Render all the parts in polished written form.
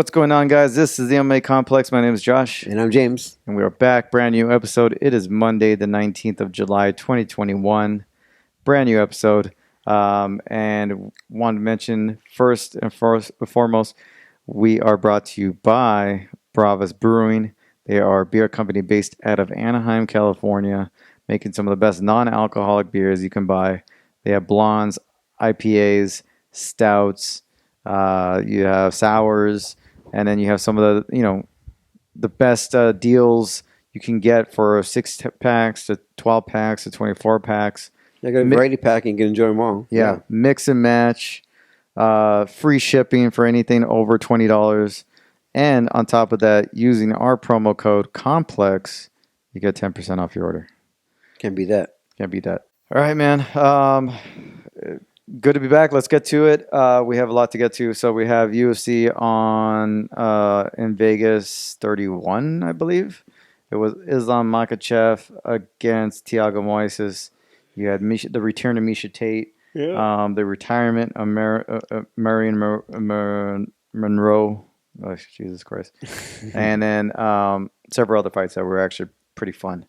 What's going on, guys? This is the MMA Complex. My name is Josh. And I'm James. And we are back. Brand new episode. It is Monday, the 19th of July, 2021. Brand new episode. And want to mention first and foremost, we are brought to you by Bravus Brewing. They are a beer company based out of Anaheim, California, making some of the best non-alcoholic beers you can buy. They have blondes, IPAs, stouts, you have sours, and then you have some of the best deals you can get for 6-packs to 12-packs to 24-packs. You got a variety pack and you can enjoy them all. Yeah, mix and match, free shipping for anything over $20. And on top of that, using our promo code COMPLEX, you get 10% off your order. Can't beat that. Can't beat that. All right, man. Good to be back. Let's get to it. We have a lot to get to. So we have UFC on in Vegas 31, I believe. It was Islam Makhachev against Thiago Moises. You had the return of Miesha Tate. Yeah. The retirement of Marion Reneau. Oh, Jesus Christ. And then several other fights that were actually pretty fun.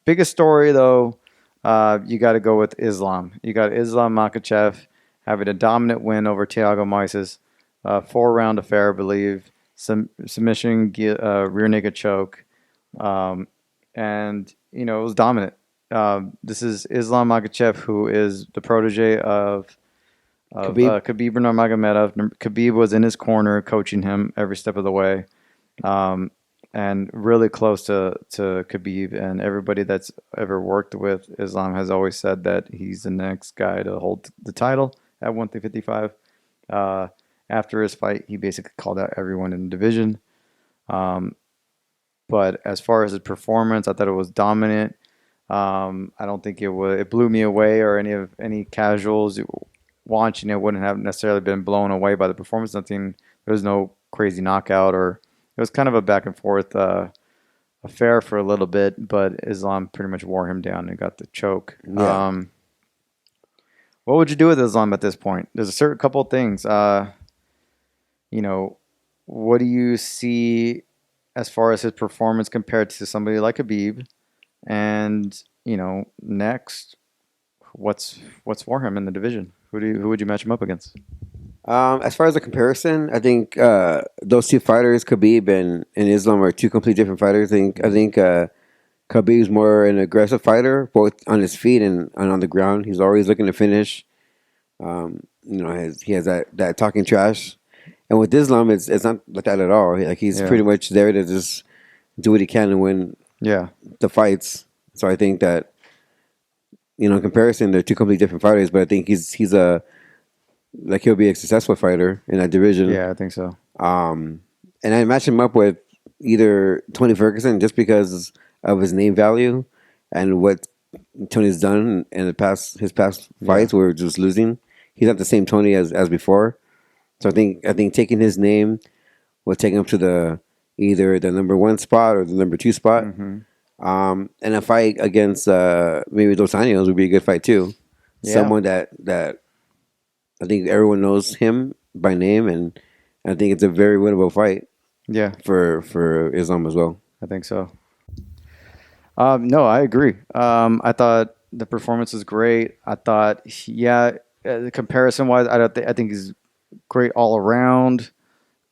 Biggest story, though, you got to go with Islam. You got Islam Makhachev having a dominant win over Thiago Moises. 4-round affair, I believe. Submission, rear naked choke. And, it was dominant. This is Islam Makhachev, who is the protege of Khabib Nurmagomedov. Khabib was in his corner, coaching him every step of the way, and really close to Khabib. And everybody that's ever worked with Islam has always said that he's the next guy to hold the title at 155. After his fight, he basically called out everyone in the division. But as far as his performance, I thought it was dominant. I don't think it blew me away, or any casuals watching it wouldn't have necessarily been blown away by the performance. There was no crazy knockout, or it was kind of a back and forth affair for a little bit, but Islam pretty much wore him down and got the choke. Yeah. What would you do with Islam at this point? There's a certain couple of things. What do you see as far as his performance compared to somebody like Khabib? And next, what's for him in the division? Who would you match him up against? As far as the comparison, I think those two fighters, Khabib and Islam, are two completely different fighters. I think Khabib's more an aggressive fighter, both on his feet and on the ground. He's always looking to finish. He has that talking trash, and with Islam, it's not like that at all. Like he's pretty much there to just do what he can and win. Yeah, the fights. So I think that, in comparison, they're two completely different fighters. But I think he'll be a successful fighter in that division. Yeah, I think so. And I match him up with either Tony Ferguson just because of his name value and what Tony's done in his past fights where just losing. He's not the same Tony as before. So I think taking his name will take him to either the number 1 spot or the number 2 spot. Mm-hmm. And a fight against maybe Dos Anjos would be a good fight too. Yeah. Someone that I think everyone knows him by name, and I think it's a very winnable fight. Yeah, for Islam as well. I think so. No, I agree. I thought the performance was great. I thought, comparison wise, I think he's great all around.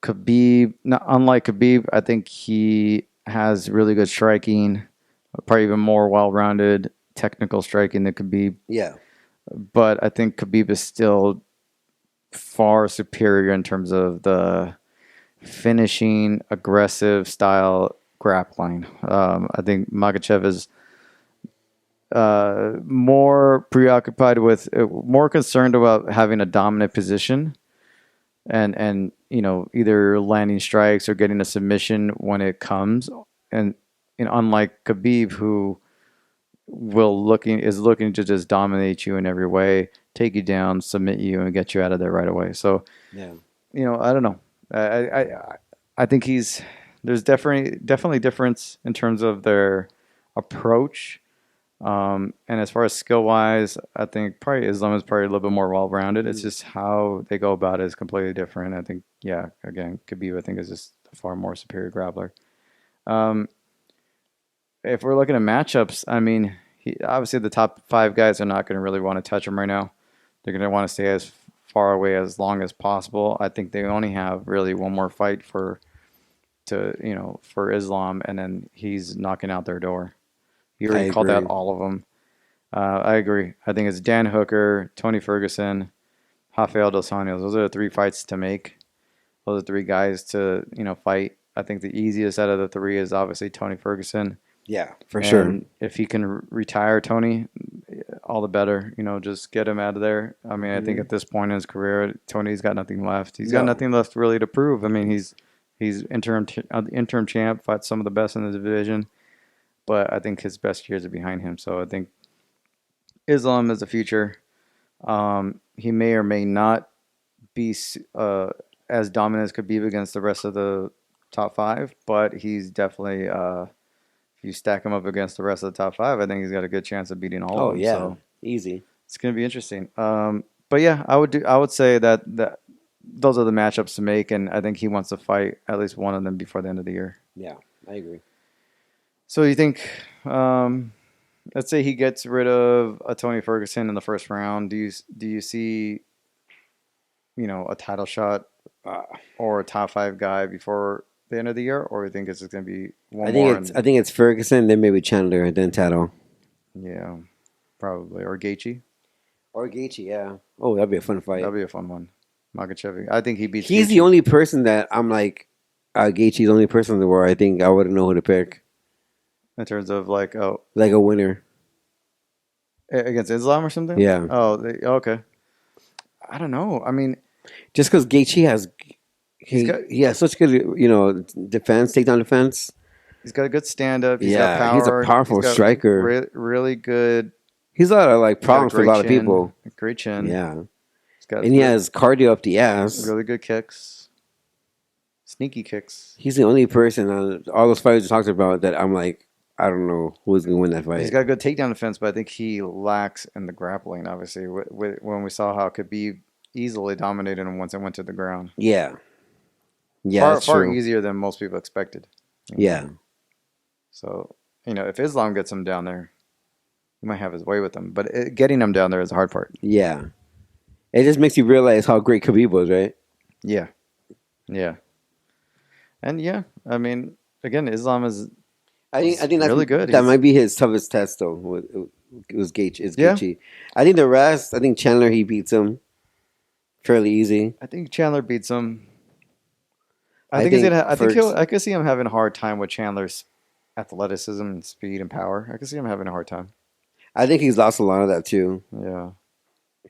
Khabib, unlike Khabib, I think he has really good striking, probably even more well-rounded technical striking than Khabib. Yeah. But I think Khabib is still far superior in terms of the finishing, aggressive style grappling. I think Makhachev is more preoccupied with, more concerned about having a dominant position and either landing strikes or getting a submission when it comes. And unlike Khabib, who is looking to just dominate you in every way, take you down, submit you, and get you out of there right away. So, I don't know. I think there's definitely difference in terms of their approach. And as far as skill wise, I think probably Islam is probably a little bit more well rounded. It's just how they go about it is completely different. I think, yeah, again, Khabib I think is just a far more superior grappler. Um, if we're looking at matchups, I mean, obviously the top five guys are not going to really want to touch him right now. They're going to want to stay as far away as long as possible. I think they only have really one more fight for Islam, and then he's knocking out their door. He already called out all of them. I agree. I think it's Dan Hooker, Tony Ferguson, Rafael Dos Anjos. Those are the three fights to make. Those are three guys to fight. I think the easiest out of the three is obviously Tony Ferguson. Yeah, for sure. If he can retire Tony, all the better. Just get him out of there. I mean, I think at this point in his career, Tony's got nothing left. He's got nothing left really to prove. I mean, he's interim champ, fought some of the best in the division, but I think his best years are behind him. So I think Islam is the future. He may or may not be as dominant as Khabib against the rest of the top five, but he's definitely. If you stack him up against the rest of the top five, I think he's got a good chance of beating all of them. Oh yeah, so easy. It's going to be interesting. But yeah, I would say that those are the matchups to make, and I think he wants to fight at least one of them before the end of the year. Yeah, I agree. So you think, let's say he gets rid of a Tony Ferguson in the first round. Do you see, a title shot or a top five guy before the end of the year, or you think it's going to be one more? I think it's Ferguson, then maybe Chandler, and then Tato. Yeah, probably. Or Gaethje. Yeah. Oh, that'd be a fun fight. That'd be a fun one. Makhachev. I think he beats He's Gaethje. the only person that I'm like, Gaethje's the only person where I think I wouldn't know who to pick. In terms of like a winner. Against Islam or something? Yeah. Oh, okay. I don't know. I mean, just because Gaethje has... He has such good, defense, takedown defense. He's got a good stand-up. He's got power. He's a powerful striker. Really good. He's a lot of problems for a lot of people. Great chin. Yeah. He has cardio up the ass. Really good kicks. Sneaky kicks. He's the only person on all those fighters we talked about that I'm like, I don't know who's going to win that fight. He's got a good takedown defense, but I think he lacks in the grappling, obviously, when we saw how Khabib easily dominated him once it went to the ground. Yeah. Yeah, far easier than most people expected. Yeah. So, if Islam gets him down there, he might have his way with him. But getting him down there is the hard part. Yeah. It just makes you realize how great Khabib was, right? Yeah. Yeah. And yeah, I mean, again, Islam is I think that's really good. That might be his toughest test, though. It was Gaethje. Gaethje. I think the rest, Chandler, he beats him fairly easy. I think Chandler beats him. I could see him having a hard time with Chandler's athleticism and speed and power. I could see him having a hard time. I think he's lost a lot of that too. Yeah.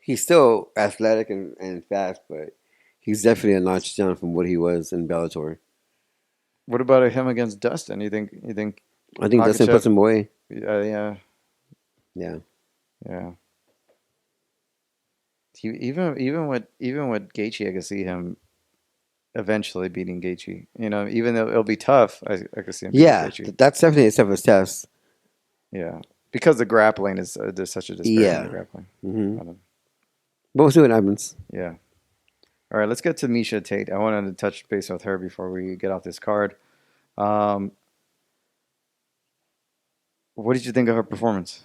He's still athletic and fast, but he's definitely a notch down from what he was in Bellator. What about him against Dustin? You think I think Dustin puts him away. Yeah. Even with Gaethje, I could see him eventually beating Gaethje. Even though it'll be tough, I could see him beating Gaethje. That's definitely his toughest test. Yeah, because the grappling is there's such a disparity in the grappling. Mm-hmm. But we'll see what happens. Yeah. All right, let's get to Miesha Tate. I wanted to touch base with her before we get off this card. What did you think of her performance?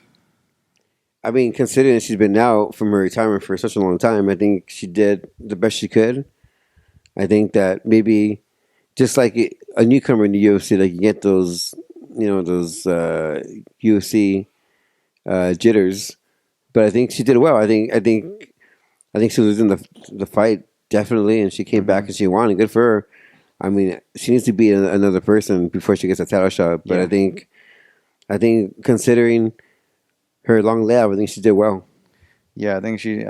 I mean, considering she's been out from her retirement for such a long time, I think she did the best she could. I think that maybe just like a newcomer in the UFC, like you get those, UFC jitters. But I think she did well. I think she was in the fight definitely, and she came back and she won. And good for her. I mean, she needs to beat another person before she gets a title shot. But I think considering her long layoff, I think she did well. Yeah, I agree.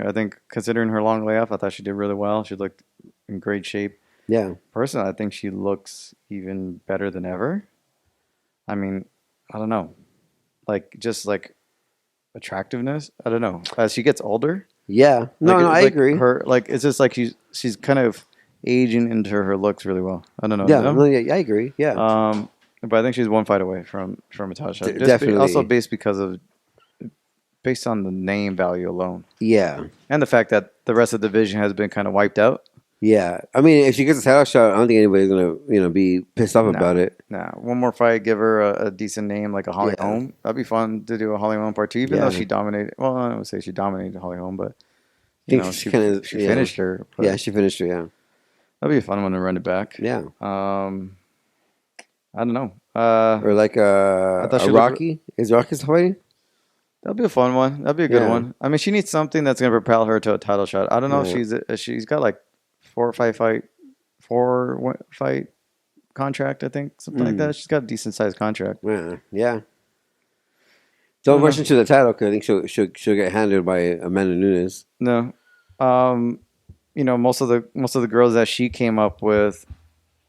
I think considering her long layoff, I thought she did really well. She looked in great shape. Yeah. Personally, I think she looks even better than ever. I mean, I don't know. Just attractiveness. I don't know. As she gets older. Yeah. No, I agree. It's just like she's kind of aging into her looks really well. I don't know. Yeah, I agree. Yeah. But I think she's one fight away from a title shot. Definitely. Also based on the name value alone. Yeah. And the fact that the rest of the division has been kind of wiped out. Yeah. I mean, if she gets a title shot, I don't think anybody's gonna be pissed off about it. Nah. One more fight, give her a decent name like a Holly Holm. That'd be fun to do a Holly Holm part 2, even though she dominated. Well, I would say she dominated Holly Holm, but she finished her. Yeah, she finished her. Yeah. That'd be a fun one to run it back. Yeah. I don't know. Or like Rocky. Is Rocky still fighting? That'll be a fun one. That'll be a good one. I mean, she needs something that's going to propel her to a title shot. I don't know if she's got like 4 fight contract, I think, something like that. She's got a decent sized contract. Yeah. Don't rush into the title because I think she'll get handled by Amanda Nunes. No, most of the girls that she came up with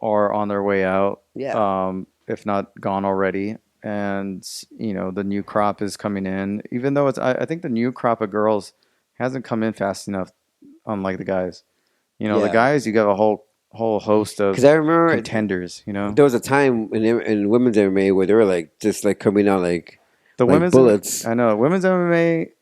are on their way out. Yeah. If not gone already. And, the new crop is coming in. Even though I think the new crop of girls hasn't come in fast enough, unlike the guys. The guys, you got a whole host of contenders, There was a time in women's MMA where they were like just like coming out like women's bullets. I know. Women's MMA,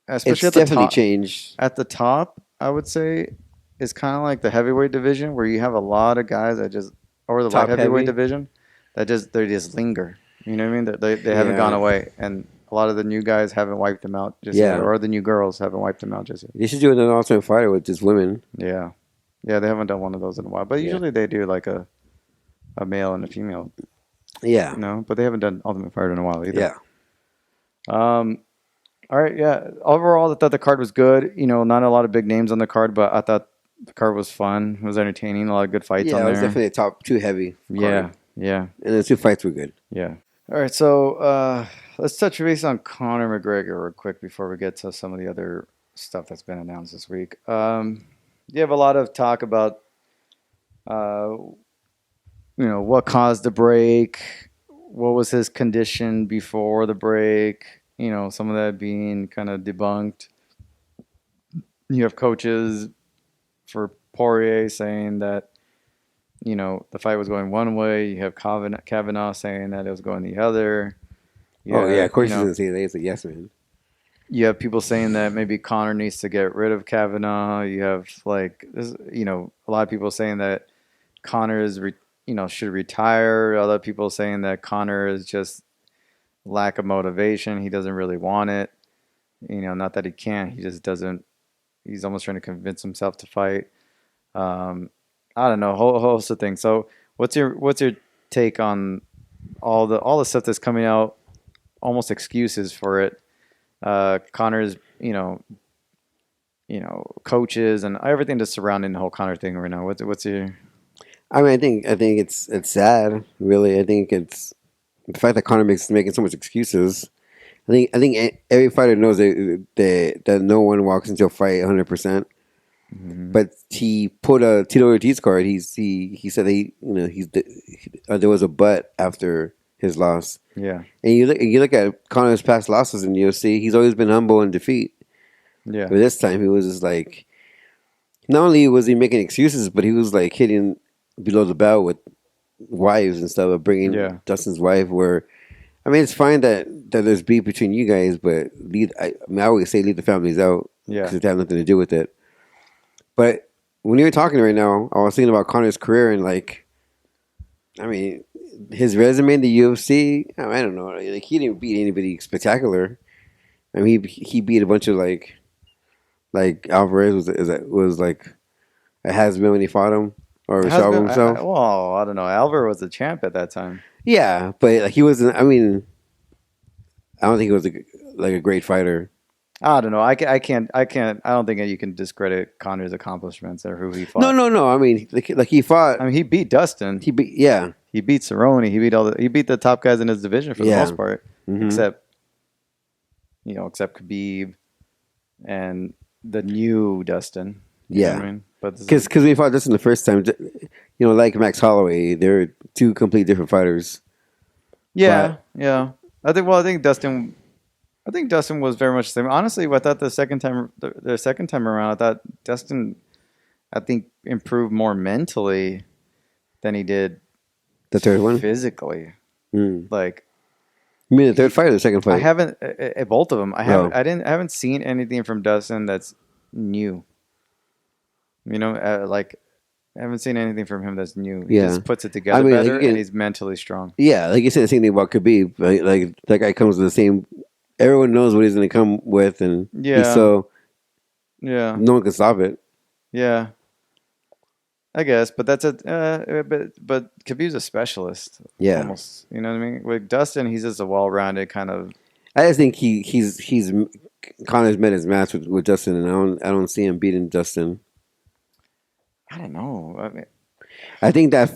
especially it's definitely changed. At the top, I would say, is kind of like the heavyweight division where you have a lot of guys that just, or the light heavyweight division, they just linger. You know what I mean? They haven't gone away, and a lot of the new guys haven't wiped them out just yet, or the new girls haven't wiped them out just yet. They should do an Ultimate Fighter with just women. Yeah, they haven't done one of those in a while, but usually they do like a male and a female. Yeah, but they haven't done Ultimate Fighter in a while either. Yeah. All right. Yeah. Overall, I thought the card was good. Not a lot of big names on the card, but I thought the card was fun. It was entertaining. A lot of good fights on there. Yeah, it was definitely a top 2 heavy card. Yeah. And the 2 fights were good. Yeah. All right, so let's touch base on Conor McGregor real quick before we get to some of the other stuff that's been announced this week. You have a lot of talk about, what caused the break, what was his condition before the break, some of that being kind of debunked. You have coaches for Poirier saying that, the fight was going one way. You have Kavanaugh saying that it was going the other. Of course he's going to say that. It's a yes man. You have people saying that maybe Conor needs to get rid of Kavanaugh. You have a lot of people saying that Conor is, should retire. Other people saying that Conor is just lack of motivation. He doesn't really want it. Not that he can't. He just doesn't. He's almost trying to convince himself to fight. I don't know, whole host of things. So, what's your take on all the stuff that's coming out? Almost excuses for it. Conor's, coaches and everything that's surrounding the whole Conor thing right now. What's your? I mean, I think it's sad. Really, I think it's the fact that Conor making so much excuses. I think every fighter knows that no one walks into a fight 100%. Mm-hmm. But he put a Tito Ortiz card. He said there was a but after his loss. Yeah, and you look at Conor's past losses in the UFC. He's always been humble in defeat. Yeah, but this time he was just like, not only was he making excuses, but he was like hitting below the belt with wives and stuff, of bringing Dustin's wife. Where, I mean, it's fine that there's beef between you guys, but I always say leave the families out. Yeah, because it has nothing to do with it. But when you were talking right now, I was thinking about Conor's career and his resume in the UFC. I don't know, like he didn't beat anybody spectacular. I mean, he beat a bunch of like Alvarez was like a has-been when he fought him or shot himself. I don't know. Alvarez was the champ at that time. Yeah, but he wasn't. I mean, I don't think he was a great fighter. I don't know. I can't. I don't think you can discredit Conor's accomplishments or who he fought. No. I mean, like he fought. I mean, he beat Dustin. He beat Cerrone. He beat the top guys in his division for the most part, except Khabib and the new Dustin. You know what I mean? Because when he fought Dustin the first time, like Max Holloway, they're 2 complete different fighters. Yeah. I think Dustin was very much the same. Honestly, I thought the second time around, I thought Dustin, improved more mentally than he did the third one physically. Like, You mean the third fight or the second fight? I haven't both of them. I haven't. Oh. I haven't seen anything from Dustin that's new. You know, I haven't seen anything from him that's new. He just puts it together better, and he's mentally strong. Yeah, like you said, the same thing about Khabib. Right? Like that guy comes with the same. Everyone knows what he's going to come with, and he's so no one can stop it. Yeah, I guess, but that's but Khabib's a specialist. Yeah, almost. You know what I mean? With Dustin, he's just a well-rounded kind of. I just think he's Conor's met his match with Dustin, and I don't see him beating Dustin. I don't know. I mean, I think if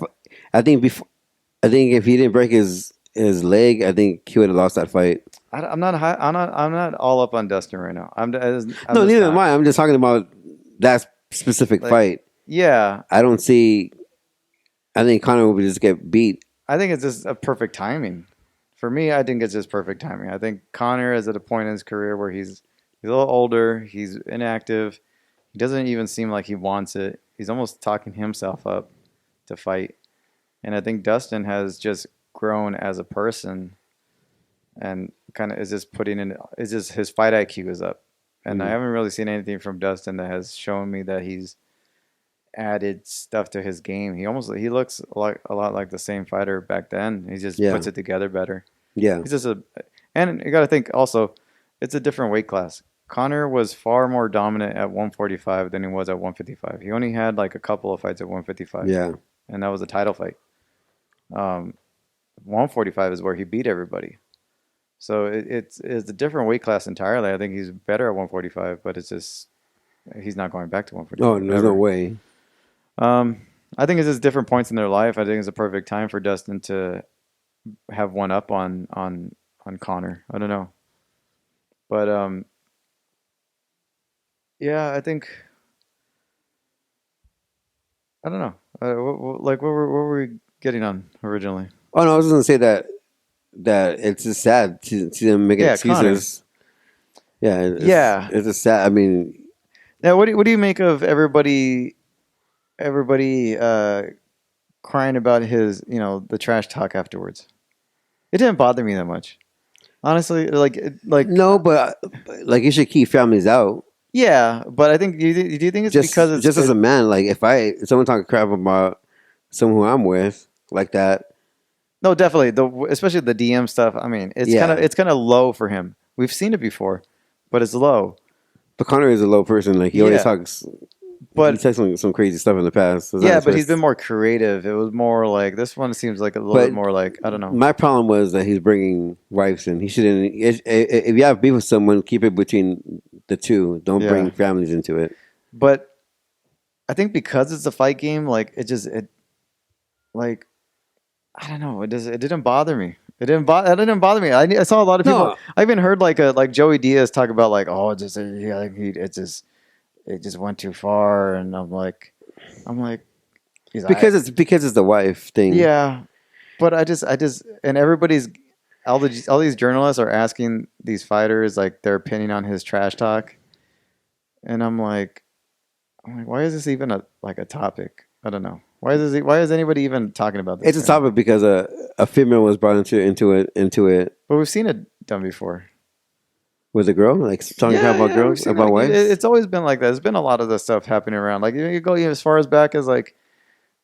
he didn't break his leg, I think he would have lost that fight. I'm not all up on Dustin right now. Neither am I. I'm just talking about that specific fight. Yeah, I think Conor would just get beat. I think it's just a perfect timing. For me, I think it's just perfect timing. I think Conor is at a point in his career where he's a little older. He's inactive. He doesn't even seem like he wants it. He's almost talking himself up to fight. And I think Dustin has just grown as a person and kind of is just his fight IQ is up. And I haven't really seen anything from Dustin that has shown me that he's added stuff to his game. He looks a lot like the same fighter back then. He just puts it together better. Yeah. He's just and you got to think also, it's a different weight class. Conor was far more dominant at 145 than he was at 155. He only had like a couple of fights at 155. Yeah. And that was a title fight. 145 is where he beat everybody. So it's a different weight class entirely. I think he's better at 145, but it's just he's not going back to 145. Oh, there's no way. I think it's just different points in their life. I think it's a perfect time for Dustin to have one up on Conor. I don't know. But yeah, I think I don't know. What were we getting on originally? Oh no, I was going to say that it's just sad to see them making excuses. Conor. It's just sad. I mean, now what do you make of everybody crying about his, the trash talk afterwards? It didn't bother me that much, honestly. Like no, but like you should keep families out. Yeah, but I think do you think it's because it's just as a man, like if someone talking crap about someone who I'm with like that. No, definitely. Especially the DM stuff. I mean, it's kind of low for him. We've seen it before, but it's low. But Conor is a low person. Like he always talks. But he said some crazy stuff in the past. But he's been more creative. It was more like this one seems like a little bit more like I don't know. My problem was that he's bringing wives in. He shouldn't. If you have beef with someone, keep it between the two. Don't bring families into it. But I think because it's a fight game, like like I don't know. It didn't bother me. It didn't bother me. I saw a lot of people. No. I even heard like Joey Diaz talk about like it just went too far, and I'm like, because it's the wife thing. Yeah, but I just and everybody's all these journalists are asking these fighters like their opinion on his trash talk, and I'm like, why is this even a topic? I don't know. Why is anybody even talking about this? It's a topic because a female was brought into it. But we've seen it done before. With a girl, like talking about girls, about wives. It's always been like that. There's been a lot of this stuff happening around. Like you go as far as back as like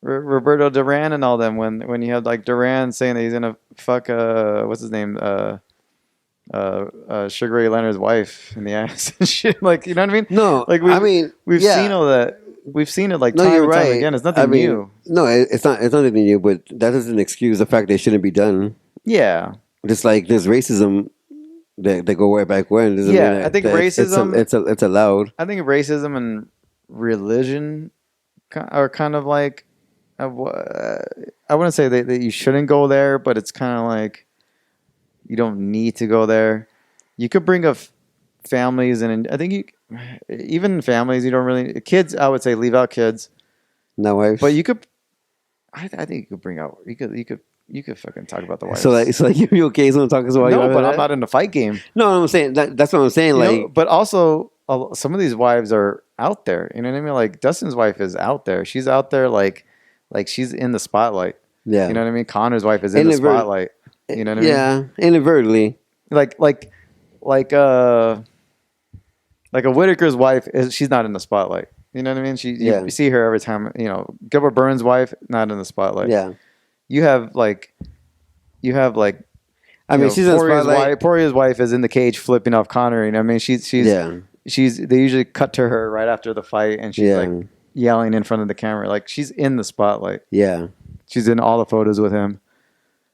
Roberto Duran and all them. When you had like Duran saying that he's gonna fuck what's his name Sugar Ray Leonard's wife in the ass and shit. Like you know what I mean? No, like we've seen all that. We've seen it like time and time again. It's nothing new. No, it's not. It's nothing new. But that doesn't excuse the fact they shouldn't be done. Yeah, just like there's racism. They go way back when. I think racism. It's allowed. I think racism and religion are kind of like. I wouldn't say that you shouldn't go there, but it's kind of like you don't need to go there. You could bring up families, and I think even families you don't really kids. I would say leave out kids. No wives. But you could. I think you could bring out. You could fucking talk about the wives. So like you okay? Someone talking about no, but I'm not in a fight game. No, I'm saying that's what I'm saying. Like, but also some of these wives are out there. You know what I mean? Like Dustin's wife is out there. She's out there like she's in the spotlight. Yeah. You know what I mean? Connor's wife is in the spotlight. You know what I mean? Yeah, inadvertently. Like a Whitaker's wife she's not in the spotlight. You know what I mean? You see her every time. You know, Gilbert Burns' wife not in the spotlight. Yeah. You have like. I mean, she's in the spotlight. Poirier's wife is in the cage flipping off Conor. You know, I mean, she's they usually cut to her right after the fight, and she's like yelling in front of the camera, like she's in the spotlight. Yeah, she's in all the photos with him.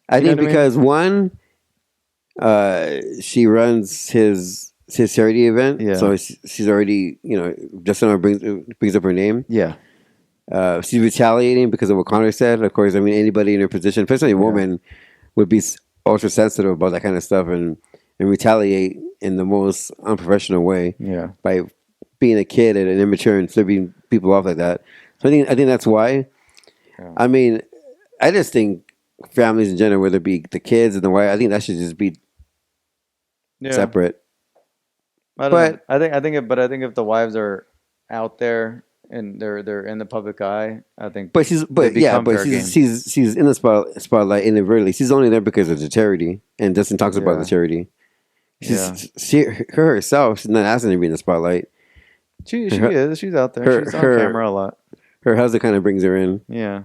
I think because one, she runs his charity event, so she's already Justin brings up her name. Yeah, she's retaliating because of what Conor said. Of course, I mean anybody in her position, especially a woman, would be ultra sensitive about that kind of stuff and retaliate in the most unprofessional way. Yeah, by being a kid and immature and flipping people off like that. So I think that's why. Yeah. I mean, I just think families in general, whether it be the kids and the wife, I think that should just be separate. I think if the wives are out there and they're in the public eye, I think. But she's in the spotlight inadvertently. She's only there because of the charity, and Justin talks about the charity. Her herself, she's not asking to be in the spotlight. She is. She's out there. She's on camera a lot. Her husband kind of brings her in. Yeah,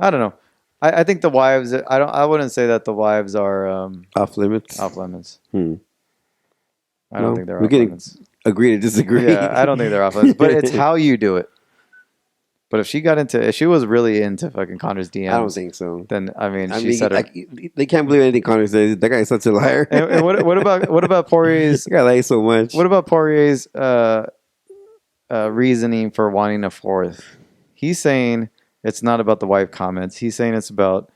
I don't know. I think the wives. I wouldn't say that the wives are off limits. Off limits. I don't think they're off limits. Agree to disagree. Yeah, I don't think they're off limits, but it's how you do it. But if she was really into fucking Conor's DMs, I don't think so. Then she said they can't believe anything Conor says. That guy is such a liar. And what about Poirier's? That guy lies so much. What about Poirier's reasoning for wanting a fourth? He's saying it's not about the wife comments. He's saying it's about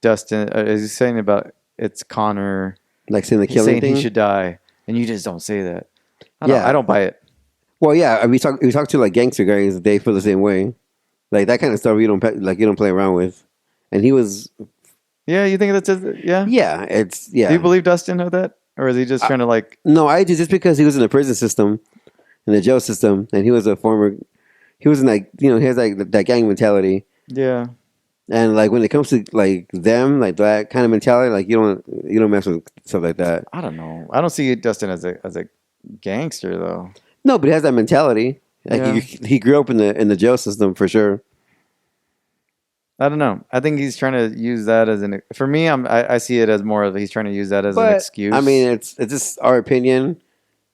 Dustin. He's saying about it's Conor. Like saying the killing thing. He should die, and you just don't say that. I don't buy it. Well, yeah, we talk to like gangster guys. They feel the same way, like that kind of stuff. You don't play around with, and he was. Yeah, you think that's it? Yeah. Yeah, it's Do you believe Dustin had that, or is he just trying to like? No, I just because he was in the prison system, in the jail system, and he was he was in like he has like that gang mentality. Yeah. And like when it comes to like them, like that kind of mentality, like you don't mess with stuff like that. I don't know. I don't see Dustin as a gangster though. No, but he has that mentality. Like he grew up in the jail system for sure. I don't know. I think he's trying to use that as for me. I see it as more of he's trying to use that as an excuse. I mean, it's just our opinion,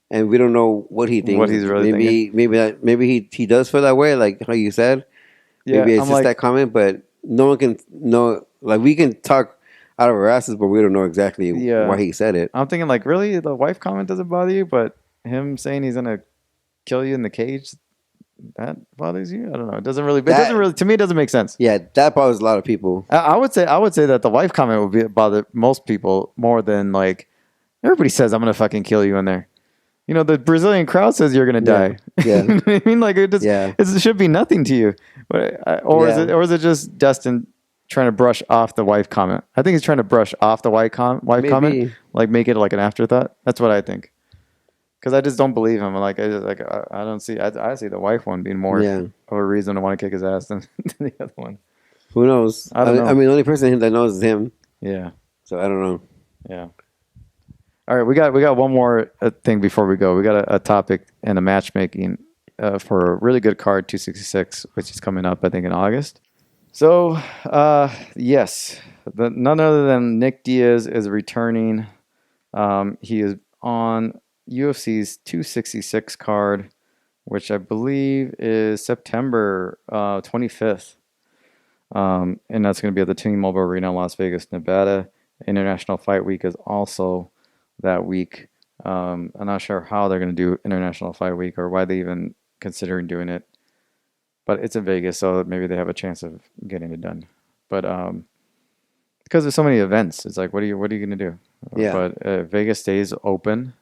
and we don't know what he thinks. What he's really thinking. Maybe he does feel that way, like how you said. Yeah, maybe it's just that comment, but no one can know. Like we can talk out of our asses, but we don't know exactly why he said it. I'm thinking like, really, the wife comment doesn't bother you, but him saying he's gonna kill you in the cage, that bothers you? I don't know. It doesn't really. To me, it doesn't make sense. Yeah, that bothers a lot of people. I would say that the wife comment would bother most people more than like everybody says I'm gonna fucking kill you in there. You know, the Brazilian crowd says you're gonna die. Yeah, You know what I mean, like it should be nothing to you. Is it just Dustin trying to brush off the wife comment? I think he's trying to brush off the wife comment, like make it like an afterthought. That's what I think. Because I just don't believe him. Like I don't see. I see the wife one being more of a reason to want to kick his ass than the other one. Who knows? I don't know. I mean, the only person that knows is him. Yeah. So I don't know. Yeah. All right, we got one more thing before we go. We got a topic and a matchmaking for a really good card 266, which is coming up I think in August. So yes, none other than Nick Diaz is returning. He is on UFC's 266 card, which I believe is September 25th. And that's going to be at the T-Mobile Arena in Las Vegas, Nevada. International Fight Week is also that week. I'm not sure how they're going to do International Fight Week or why they even considering doing it. But it's in Vegas, so maybe they have a chance of getting it done. But because there's so many events, it's like, what are you going to do? Yeah. But if Vegas stays open,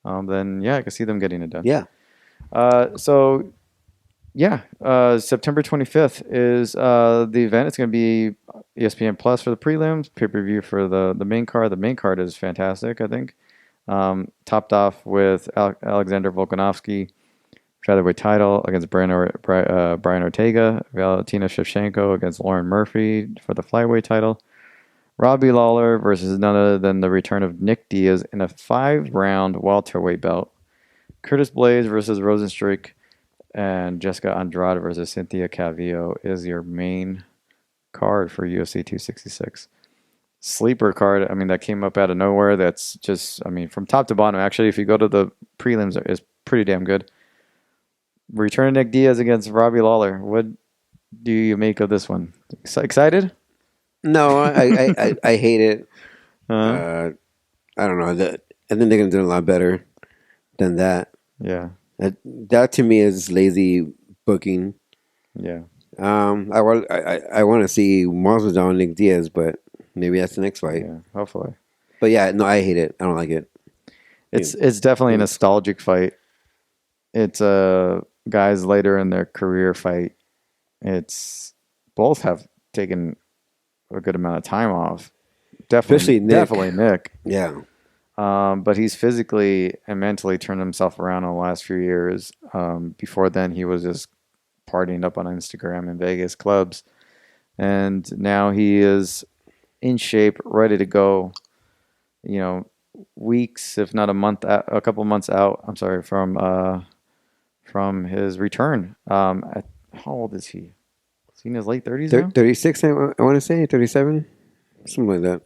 then I can see them getting it done. Yeah. September 25th is the event. It's going to be ESPN Plus for the prelims, pay-per-view for the main card. The main card is fantastic, I think. Topped off with Alexander Volkanovski, featherweight title against Brian Ortega, Valentina Shevchenko against Lauren Murphy for the flyweight title. Robbie Lawler versus none other than the return of Nick Diaz in a 5-round welterweight bout. Curtis Blades versus Rosenstruik and Jessica Andrade versus Cynthia Calvillo is your main card for UFC 266. Sleeper card, I mean, that came up out of nowhere. That's just, I mean, from top to bottom. Actually, if you go to the prelims, it's pretty damn good. Return of Nick Diaz against Robbie Lawler. What do you make of this one? Excited? No, I hate it. Uh, I don't know. I think they're gonna do a lot better than that. yeah. That to me is lazy booking. Yeah. I want to see Masvidal and Nick Diaz, but maybe that's the next fight. Yeah. Hopefully. But yeah, no, I hate it. I don't like it. It's definitely a nostalgic fight. It's guys later in their career fight. It's both have taken a good amount of time off. Definitely Nick. Yeah. But he's physically and mentally turned himself around in the last few years. Before then, he was just partying up on Instagram in Vegas clubs. And now he is in shape, ready to go, weeks, if not a couple months out, from his return. How old is he? Is he in his late 30s now? 36, I want to say. 37? Something like that.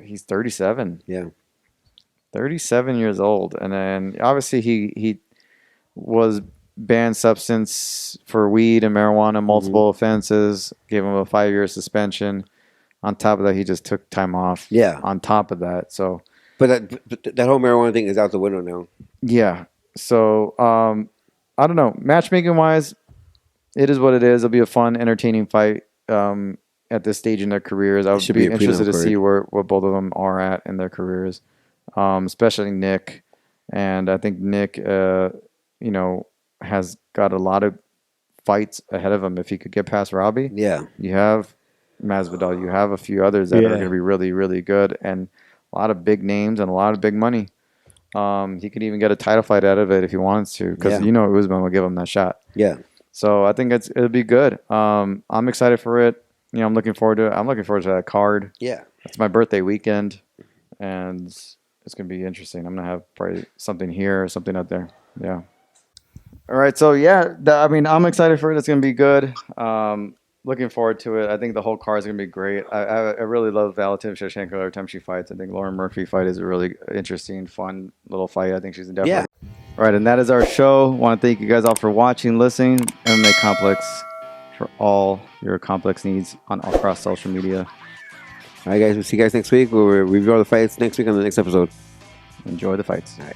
He's 37. Yeah. 37 years old. And then obviously he was banned substance for weed and marijuana, multiple offenses, gave him a 5-year suspension. On top of that, he just took time off. Yeah. On top of that. So, But that whole marijuana thing is out the window now. yeah. So, I don't know. Matchmaking wise, it is what it is. It'll be a fun, entertaining fight at this stage in their careers. I would be interested to see where both of them are at in their careers, especially Nick. And I think Nick, has got a lot of fights ahead of him. If he could get past Robbie, Yeah. you have Masvidal, you have a few others that are going to be really, really good, and a lot of big names and a lot of big money. He could even get a title fight out of it if he wants to, because Usman will give him that shot. Yeah. So I think it'll be good. I'm excited for it. I'm looking forward to it. I'm looking forward to that card. Yeah. It's my birthday weekend, and it's going to be interesting. I'm going to have probably something here or something out there. Yeah. All right. So, I'm excited for it. It's going to be good. Looking forward to it. I think the whole card is going to be great. I really love Valentina Shevchenko every time she fights. I think Lauren Murphy fight is a really interesting, fun little fight. I think she's definitely. Yeah. All right, and that is our show. Want to thank you guys all for watching, listening. MMA Complex for all your complex needs across social media. All right, guys. We'll see you guys next week. We'll review all the fights next week on the next episode. Enjoy the fights. All right.